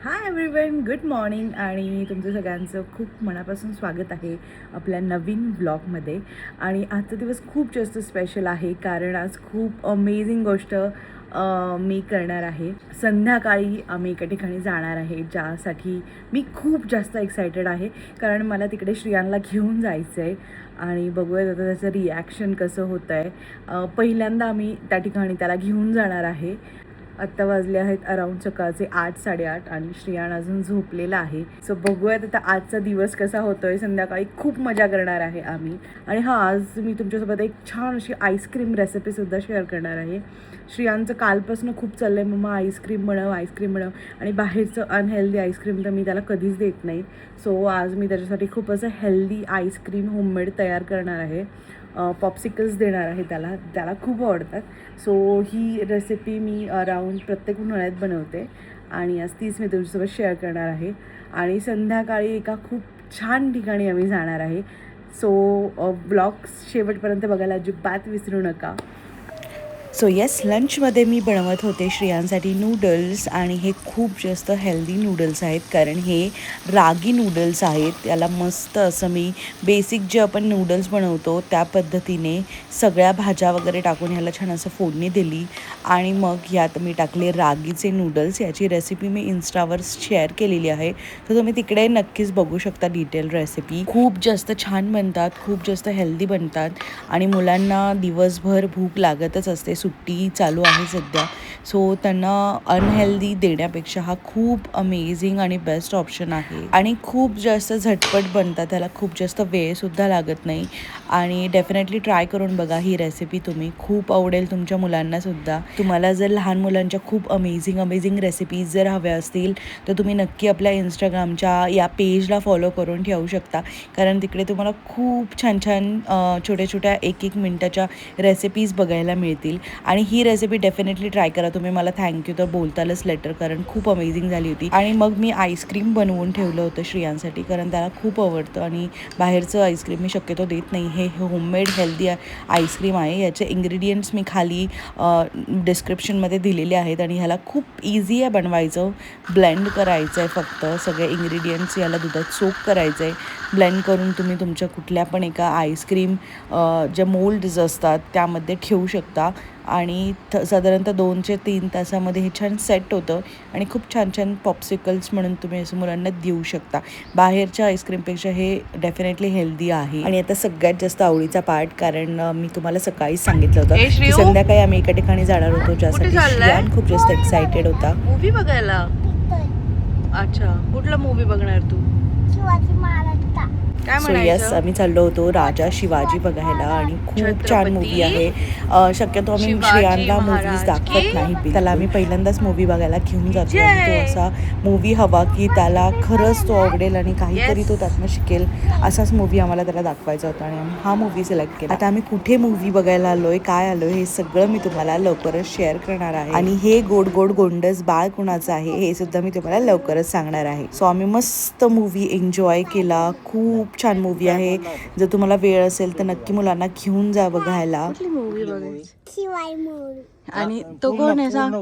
Hi everyone, good morning आणि तुमचं सगळ्यांचं खूप मनापासून स्वागत आहे आपल्या नवीन व्लॉगमध्ये. आणि आजचा दिवस खूप जास्त स्पेशल आहे कारण आज खूप अमेझिंग गोष्ट मी करणार आहे. संध्याकाळी आम्ही एका ठिकाणी जाणार आहे ज्यासाठी मी खूप जास्त एक्सायटेड आहे कारण मला तिकडे श्रियांला घेऊन जायचं आहे आणि बघूयात आता त्याचं रिॲक्शन कसं होतं आहे. पहिल्यांदा आम्ही त्या ठिकाणी त्याला घेऊन जाणार आहे. आत्ता वाजले आहेत अराऊंड सकाळचे 8-8:30 आणि श्रियान अजून झोपलेला आहे. सो बघूयात आता आजचा दिवस कसा होतोय. संध्याकाळी खूप मजा करणार आहे आम्ही. आणि हां, आज मी तुमच्यासोबत एक छान अशी आईस्क्रीम रेसिपीसुद्धा शेअर करणार आहे. श्रियांचं कालपासून खूप चाललं आहे, मम्मा आईस्क्रीम बनव, आईस्क्रीम बनव. आणि बाहेरचं अनहेल्दी आईस्क्रीम तर मी त्याला कधीच देत नाही. सो आज मी त्याच्यासाठी खूप असं हेल्दी आईस्क्रीम होममेड तयार करणार आहे. पॉप्सिकल्स देणार आहे त्याला खूप आवडतात. सो ही रेसिपी मी अराऊंड प्रत्येक उन्हाळ्यात बनवते आणि आज तीच मी तुमच्यासोबत शेअर करणार आहे. आणि संध्याकाळी एका खूप छान ठिकाणी आम्ही जाणार आहे. सो ब्लॉग शेवटपर्यंत बघायला अजिबात विसरू नका. सो येस, लंचमध्ये मी बनवत होते श्रियांसाठी नूडल्स आणि हे खूप जास्त हेल्दी नूडल्स आहेत कारण हे रागी नूडल्स आहेत. त्याला मस्त असं मी बेसिक जे आपण नूडल्स बनवतो त्या पद्धतीने सगळ्या भाज्या वगैरे टाकून ह्याला छान असं फोडणी दिली आणि मग यात मी टाकले रागीचे नूडल्स. याची रेसिपी मी इन्स्टावर शेअर केलेली आहे, तर तुम्ही तिकडे नक्कीच बघू शकता डिटेल रेसिपी. खूप जास्त छान बनतात, खूप जास्त हेल्दी बनतात आणि मुलांना दिवसभर भूक लागतच असते. सुट्टी चालू आहे सध्या, सो त्यांना अनहेल्दी देण्यापेक्षा हा खूप अमेझिंग आणि बेस्ट ऑप्शन आहे. आणि खूप जास्त झटपट बनतात, त्याला खूप जास्त वेळसुद्धा लागत नाही. आणि डेफिनेटली ट्राय करून बघा ही रेसिपी, तुम्ही खूप आवडेल तुमच्या मुलांनासुद्धा. तुम्हाला जर लहान मुलांच्या खूप अमेझिंग रेसिपीज जर हव्या असतील तर तुम्ही नक्की आपल्या इंस्टाग्रामच्या या पेजला फॉलो करून ठेवू शकता कारण तिकडे तुम्हाला खूप छान छोट्या छोट्या 1-1 मिनटाच्या रेसिपीज बघायला मिळतील. आणि ही रेसिपी डेफिनेटली ट्राय करा तुम्ही. मला थँक्यू तर बोलतालच लेटर कारण खूप अमेझिंग झाली होती. आणि मग मी आईस्क्रीम बनवून ठेवलं होतं श्रियांसाठी कारण त्याला खूप आवडतं आणि बाहेरचं आईस्क्रीम मी शक्यतो देत नाही. हे होममेड हेल्दी आईस्क्रीम आहे. याचे इंग्रेडियंट्स मी खाली डिस्क्रिप्शनमध्ये दिलेले आहेत आणि ह्याला खूप इझी आहे बनवायचं. ब्लेंड करायचं आहे, फक्त सगळे इंग्रेडियंट्स याला दुधात सोक करायचं आहे. ब्लेंड करून तुम्ही तुमच्या कुठल्या पण एका आईस्क्रीम ज्या मोल्ड्स असतात त्यामध्ये ठेवू शकता आणि साधारणतः 2 ते 3 तासामध्ये हे छान सेट होतं आणि खूप छान पॉप्सिकल्स म्हणून तुम्ही असं मुलांना देऊ शकता. बाहेरच्या आईस्क्रीमपेक्षा हे डेफिनेटली हेल्दी आहे. आणि आता सगळ्यात जास्त आवडीचा पार्ट, कारण मी तुम्हाला सकाळीच सांगितलं होतं की संध्याकाळी आम्ही एका ठिकाणी जाणार होतो ज्यासाठी श्रियान खूप जास्त एक्सायटेड होता. मूवी बघायला. अच्छा, कुठला मूवी बघणार तू? सो येस, आम्ही चाललो होतो राजा शिवाजी बघायला आणि खूप छान मूवी आहे. शक्यतो आम्ही श्रियांना मूवीज दाखवत नाही, त्याला आम्ही पहिल्यांदाच मूवी बघायला घेऊन जातो आणि तो असा मूवी हवा की त्याला खरंच तो आवडेल आणि काहीतरी तो त्यातनं शिकेल असाच मूवी आम्हाला त्याला दाखवायचा होता आणि आम्ही हा मूवी सिलेक्ट केला. आता आम्ही कुठे मूवी बघायला आलोय, काय आलोय, हे सगळं मी तुम्हाला लवकरच शेअर करणार आहे. आणि हे गोड गोंडस बाळ कुणाचं आहे हे सुद्धा मी तुम्हाला लवकरच सांगणार आहे. सो आम्ही मस्त मूवी एन्जॉय केला. खूप छान मूवी आहे. जर तुम्हाला वेळ असेल तर नक्की मुलांना घेऊन जा बघायला. कुठली मूवी बघायची? शिवाय मूवी. आणि तो कोण आहे सांग?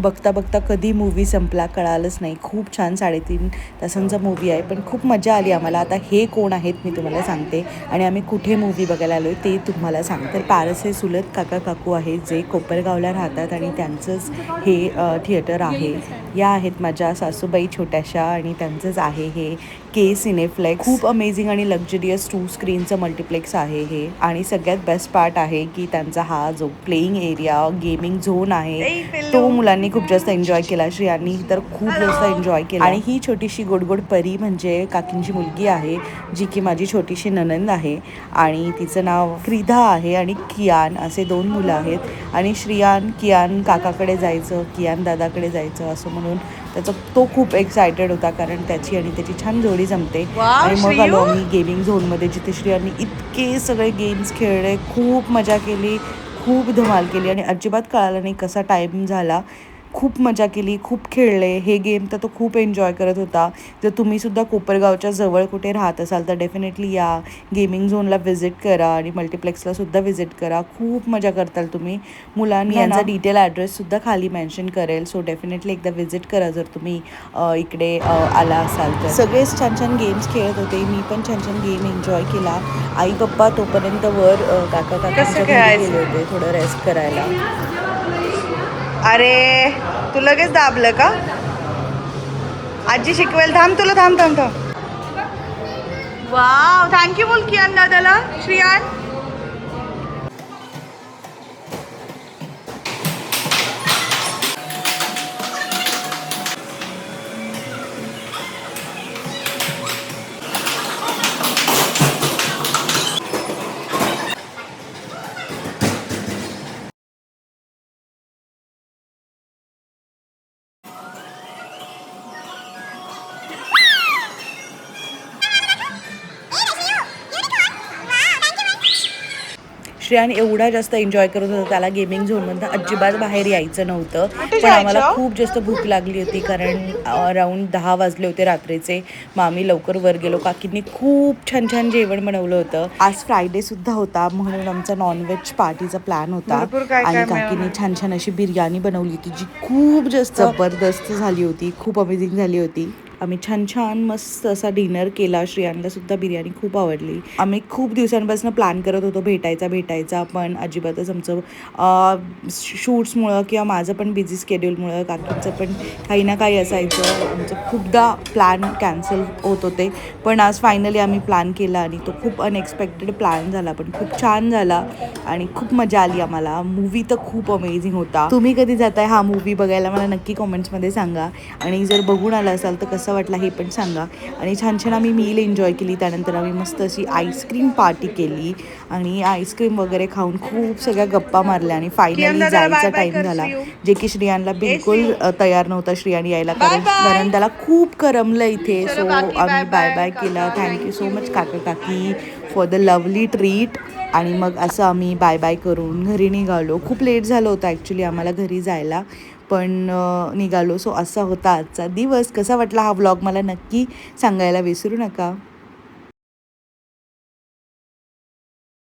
बघता बघता कधी मूवी संपला कळालंच नाही. खूप छान 3.5 तासांचा मूवी आहे, पण खूप मजा आली आम्हाला. आता हे कोण आहेत मी तुम्हाला सांगते आणि आम्ही कुठे मूवी बघायला आलो आहे ते तुम्हाला सांगते. तर पारस हे सुलत काकू आहेत जे कोपरगावला राहतात आणि त्यांचंच हे थिएटर आहे. या आहेत माझ्या सासूबाई छोट्याशा आणि त्यांचंच आहे हे के सिनेफ्लेक्स. खूप अमेझिंग आणि लक्झरियस 2 स्क्रीनचं मल्टिप्लेक्स आहे हे. आणि सगळ्यात बेस्ट पार्ट आहे की त्यांचा हा जो प्लेइंग एरिया, गेमिंग झोन आहे तो मुलांनी खूप जास्त एन्जॉय केला. श्रियांनी तर खूप जास्त एन्जॉय केला. आणि ही छोटीशी गोड परी म्हणजे काकींची मुलगी आहे जी की माझी छोटीशी ननंद आहे आणि तिचं नाव फ्रीदा आहे आणि कियान असे 2 मुलं आहेत. आणि श्रियान कियान काकाकडे जायचं, कियान दादाकडे जायचं असं म्हणून तो खूप एक्सायटेड होता कारण त्याची आणि त्याची छान जोडी जमते. आणि मग आलो आम्ही गेमिंग झोनमध्ये जिथे श्रियांनी इतके सगळे गेम्स खेळले, खूप मजा केली, खूप धमाल केली आणि अजिबात कळालं नाही कसा टाईम झाला. खूप मजा केली, खूप खेळले. हे गेम तर तो खूप एन्जॉय करत होता. जर तुम्हीसुद्धा कोपरगावच्या जवळ कुठे राहत असाल तर डेफिनेटली या गेमिंग झोनला व्हिजिट करा आणि मल्टिप्लेक्सलासुद्धा व्हिजिट करा. खूप मजा करताल तुम्ही. मुलांना यांचा डिटेल ॲड्रेससुद्धा खाली मेन्शन करेल. सो डेफिनेटली एकदा व्हिजिट करा जर तुम्ही इकडे आला असाल तर. सगळेच छान छान गेम्स खेळत होते. मी पण छान छान गेम एन्जॉय केला. आई पप्पा तोपर्यंत वर काकांच्या घरी गेले होते थोडं रेस्ट करायला. अरे तू लगेच दाबलं का? आजी शिकवेल. थांब तुला थांब थांब थांब. वाव, थँक्यू बोल कियान दादाला. श्रियान श्रेयान एवढा जास्त एन्जॉय करत होता, त्याला गेमिंग झोनमधनं अजिबात बाहेर यायचं नव्हतं. पण आम्हाला खूप जास्त भूक लागली होती कारण अराऊंड 10 वाजले होते रात्रीचे. मग आम्ही लवकर वर गेलो. काकींनी खूप छान छान जेवण बनवलं होतं. आज फ्रायडे सुद्धा होता म्हणून आमचा नॉनव्हेज पार्टीचा प्लॅन होता आणि काकींनी छान छान अशी बिर्याणी बनवली होती जी खूप जास्त जबरदस्त झाली होती, खूप अमेझिंग झाली होती. आम्ही छान छान मस्त असा डिनर केला. श्रियांना सुद्धा बिर्याणी खूप आवडली. आम्ही खूप दिवसांपासून प्लॅन करत होतो भेटायचा पण अजिबातच आमचं शूट्समुळं किंवा माझं पण बिझी स्केड्यूलमुळं, काकींचं पण काही ना काही असायचं. आमचं खूपदा प्लॅन कॅन्सल होत होते. पण आज फायनली आम्ही प्लॅन केला आणि तो खूप अनएक्सपेक्टेड प्लॅन झाला पण खूप छान झाला आणि खूप मजा आली आम्हाला. मूवी तर खूप अमेझिंग होता. तुम्ही कधी जाताय हा मूवी बघायला मला नक्की कॉमेंट्समध्ये सांगा आणि जर बघून आला असाल तर कसं वाटला हे पण सांगा. आणि छान छान आम्ही मील एन्जॉय केली. त्यानंतर आम्ही मस्त अशी आईस्क्रीम पार्टी केली आणि आईस्क्रीम वगैरे खाऊन खूप सगळ्या गप्पा मारल्या आणि फायनली जायचा टाईम झाला, जे की श्रियानला बिलकुल तयार नव्हता श्रियान यायला कारण त्याला खूप करमलं इथे. सो आम्ही बाय बाय केला. थँक्यू सो मच काका काकी फॉर द लवली ट्रीट. आणि मग असं आम्ही बाय बाय करून घरी निघालो. खूप लेट झालं होतं ॲक्च्युली आम्हाला घरी जायला, पण निघालो. सो असा होता आजचा दिवस. कसा वाटला हा व्लॉग मला नक्की सांगायला विसरू नका.